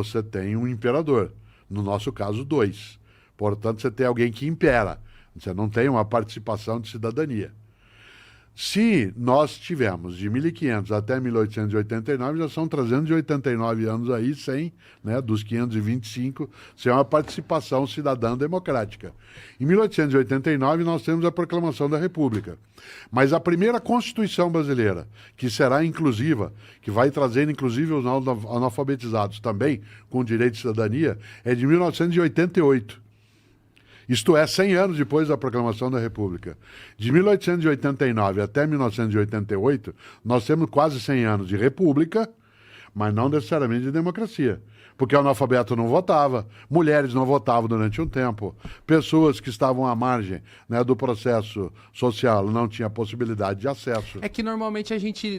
você tem um imperador. No nosso caso, dois. Portanto, você tem alguém que impera. Você não tem uma participação de cidadania. Se nós tivemos de 1500 até 1889, já são 389 anos aí, sem, né, dos 525, sem uma participação cidadã democrática. Em 1889, nós temos a proclamação da República. Mas a primeira Constituição brasileira, que será inclusiva, que vai trazer inclusive os analfabetizados também com direito de cidadania, é de 1988. Isto é, 100 anos depois da proclamação da República. De 1889 até 1988, nós temos quase 100 anos de república, mas não necessariamente de democracia. Porque o analfabeto não votava, mulheres não votavam durante um tempo, pessoas que estavam à margem, né, do processo social não tinham possibilidade de acesso. É que normalmente a gente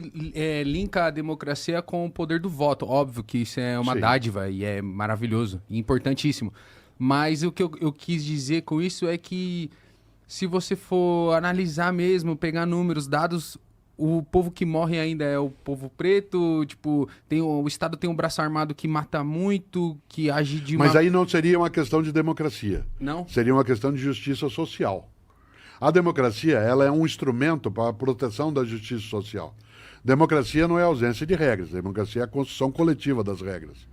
linka a democracia com o poder do voto. Óbvio que isso é uma Sim. dádiva e é maravilhoso e importantíssimo. Mas o que eu quis dizer com isso é que se você for analisar mesmo, pegar números, dados, o povo que morre ainda é o povo preto, tipo, o Estado tem um braço armado que mata muito, que age de uma... Mas aí não seria uma questão de democracia. Não? Seria uma questão de justiça social. A democracia, ela é um instrumento para a proteção da justiça social. Democracia não é ausência de regras, democracia é a construção coletiva das regras.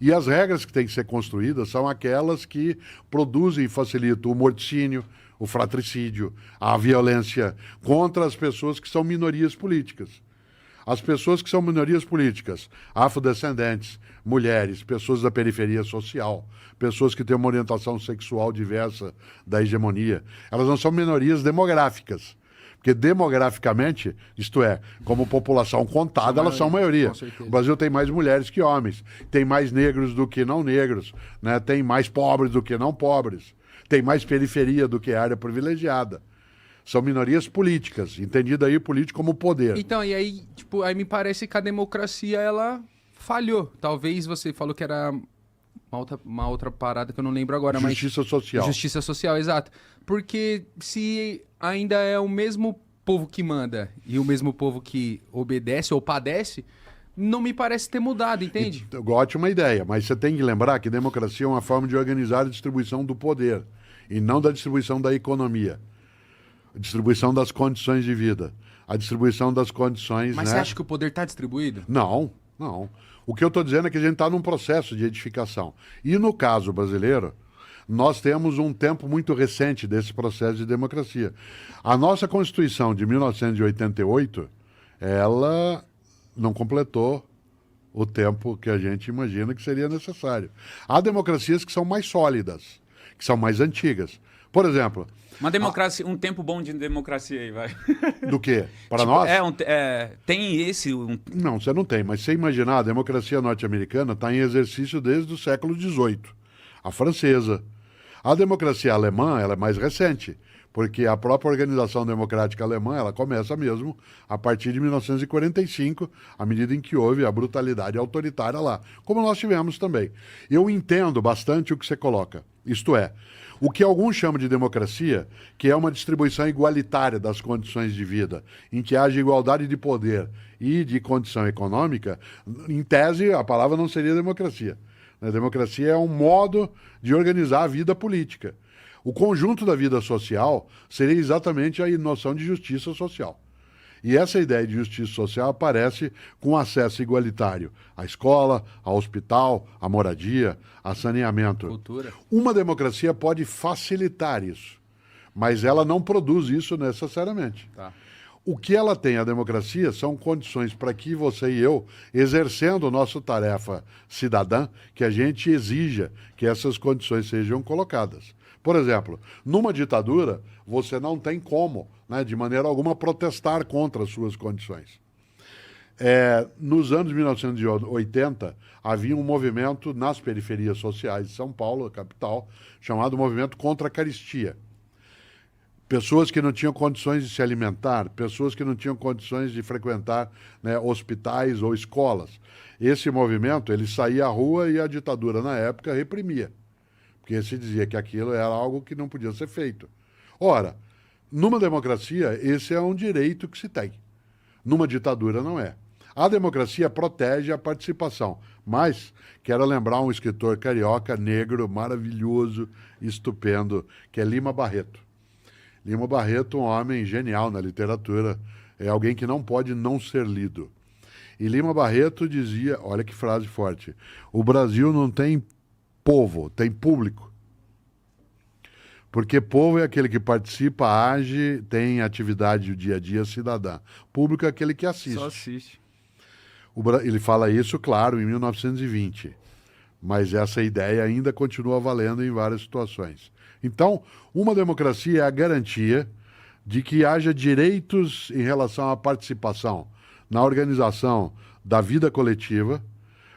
E as regras que têm que ser construídas são aquelas que produzem e facilitam o morticínio, o fratricídio, a violência contra as pessoas que são minorias políticas. As pessoas que são minorias políticas, afrodescendentes, mulheres, pessoas da periferia social, pessoas que têm uma orientação sexual diversa da hegemonia, elas não são minorias demográficas. Porque demograficamente, isto é, como população contada, elas são maioria. O Brasil tem mais mulheres que homens, tem mais negros do que não negros, né? Tem mais pobres do que não pobres, tem mais periferia do que área privilegiada. São minorias políticas, entendida aí político como poder. Então, e aí, tipo, aí me parece que a democracia, ela falhou. Talvez você falou que era uma outra parada que eu não lembro agora, mas... Justiça social. Justiça social, exato. Porque se ainda é o mesmo povo que manda e o mesmo povo que obedece ou padece, não me parece ter mudado, entende? Ótima ideia, mas você tem que lembrar que democracia é uma forma de organizar a distribuição do poder e não da distribuição da economia. A distribuição das condições de vida, a distribuição das condições... Mas né? você acha que o poder está distribuído? Não, não. O que eu estou dizendo é que a gente está num processo de edificação. E no caso brasileiro, nós temos um tempo muito recente desse processo de democracia. A nossa Constituição de 1988, ela não completou o tempo que a gente imagina que seria necessário. Há democracias que são mais sólidas, que são mais antigas. Por exemplo... Uma democracia, um tempo bom de democracia aí, vai. Do quê? Para Tipo, nós? Tem esse... Não, você não tem. Mas você imaginar, a democracia norte-americana está em exercício desde o século XVIII. A francesa. A democracia alemã, ela é mais recente, porque a própria Organização Democrática Alemã, ela começa mesmo a partir de 1945, à medida em que houve a brutalidade autoritária lá, como nós tivemos também. Eu entendo bastante o que você coloca. Isto é, o que alguns chamam de democracia, que é uma distribuição igualitária das condições de vida, em que haja igualdade de poder e de condição econômica, em tese, a palavra não seria democracia. A democracia é um modo de organizar a vida política. O conjunto da vida social seria exatamente a noção de justiça social. E essa ideia de justiça social aparece com acesso igualitário à escola, ao hospital, à moradia, a saneamento. Cultura. Uma democracia pode facilitar isso, mas ela não produz isso necessariamente. Tá. O que ela tem, a democracia, são condições para que você e eu, exercendo nossa tarefa cidadã, que a gente exija que essas condições sejam colocadas. Por exemplo, numa ditadura, você não tem como, né, de maneira alguma, protestar contra as suas condições. Nos anos 1980, havia um movimento nas periferias sociais de São Paulo, a capital, chamado Movimento contra a Caristia. Pessoas que não tinham condições de se alimentar, pessoas que não tinham condições de frequentar, né, hospitais ou escolas. Esse movimento, ele saía à rua e a ditadura, na época, reprimia. Porque se dizia que aquilo era algo que não podia ser feito. Ora, numa democracia, esse é um direito que se tem. Numa ditadura, não é. A democracia protege a participação, mas quero lembrar um escritor carioca, negro, maravilhoso, estupendo, que é Lima Barreto. Lima Barreto, um homem genial na literatura, é alguém que não pode não ser lido. E Lima Barreto dizia, olha que frase forte, o Brasil não tem povo, tem público. Porque povo é aquele que participa, age, tem atividade do dia a dia cidadã. Público é aquele que assiste. Só assiste. Ele fala isso, claro, em 1920. Mas essa ideia ainda continua valendo em várias situações. Então, uma democracia é a garantia de que haja direitos em relação à participação na organização da vida coletiva,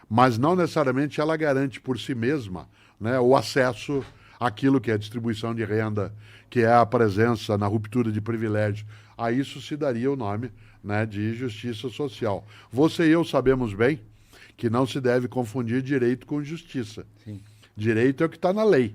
mas não necessariamente ela garante por si mesma, né, o acesso àquilo que é a distribuição de renda, que é a presença na ruptura de privilégios. A isso se daria o nome, né, de justiça social. Você e eu sabemos bem que não se deve confundir direito com justiça. Sim. Direito é o que está na lei.